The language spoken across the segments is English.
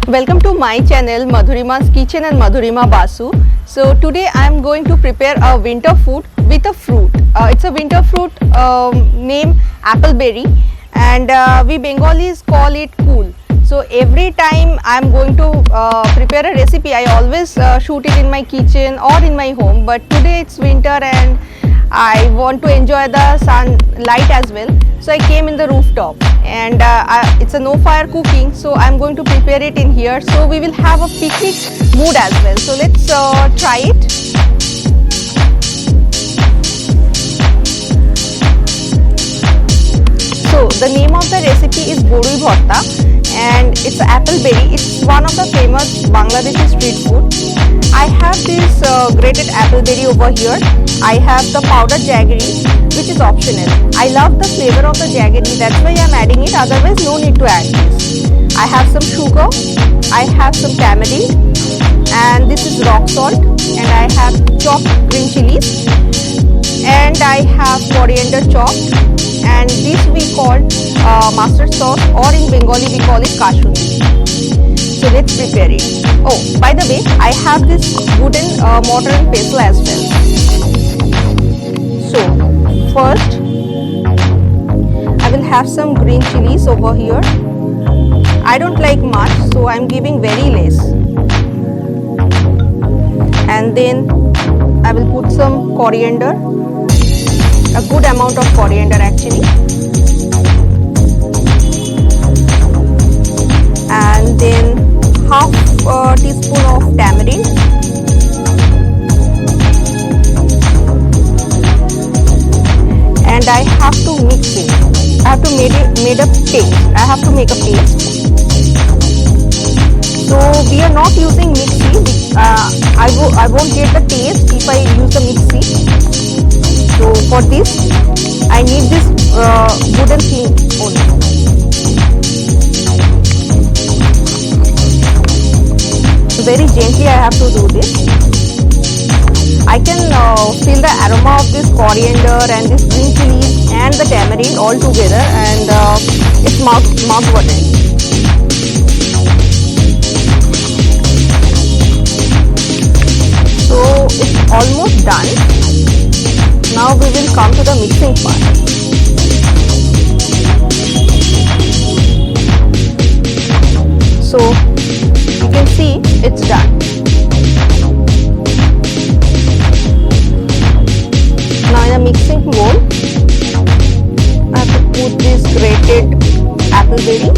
Welcome to my channel Madhurima's Kitchen and Madhurima Basu. So today I am going to prepare a winter food with a fruit. It's a winter fruit named appleberry, and we Bengalis call it cool. So every time I am going to prepare a recipe, I always shoot it in my kitchen or in my home. But today it's winter and I want to enjoy the sunlight as well. So I came in the rooftop, and it's a no fire cooking, so I'm going to prepare it in here. So we will have a picnic mood as well. So let's try it. So the name of the recipe is Borui Bhatta, and it's appleberry. It's one of the famous Bangladeshi street food. I have this grated appleberry over here. I have the powdered jaggery, which is optional. I love the flavor of the jaggery, that's why I'm adding it, otherwise no need to add this. I have some sugar, I have some tamarind, and this is rock salt, and I have chopped green chilies, and I have coriander chopped, and this we call mustard sauce, or in Bengali we call it kasundi. So let's prepare it. Oh, by the way, I have this wooden mortar and pestle as well. So first I will have some green chilies over here. I don't like much, so I'm giving very less. And then I will put some coriander, a good amount of coriander actually. And then half a teaspoon of tamarind. And I have to mix it. I have to make a paste. I have to make a paste. So we are not using mixie. I won't get the taste if I use the mixie. So for this, I need this wooden thing only. So very gently I have to do this. I can feel the aroma of this coriander and this green chilies and the tamarind all together, and it's mouth-watering. So it's almost done. Now we will come to the mixing part. So you can see it's done. Now in a mixing bowl, I have to put this grated appleberry,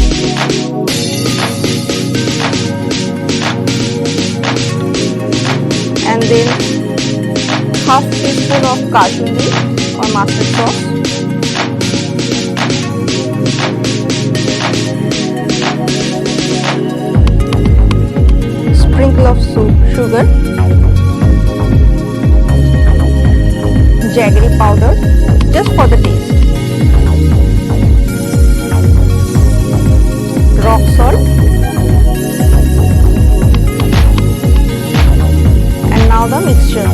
and then half teaspoon of kasundi or mustard sauce, sprinkle of sugar, jaggery powder just for the taste, rock salt, and now the mixture.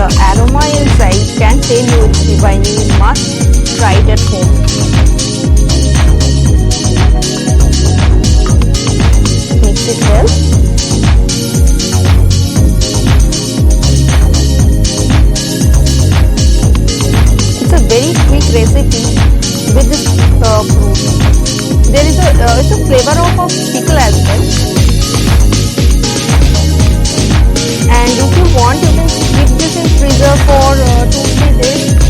Aroma is, I can't tell you, it's divine. You must try it at home. Mix it well. It's a very quick recipe with this fruit. There is it's a flavor of a pickle as well. And if you want, you can keep this in freezer for 2-3 days.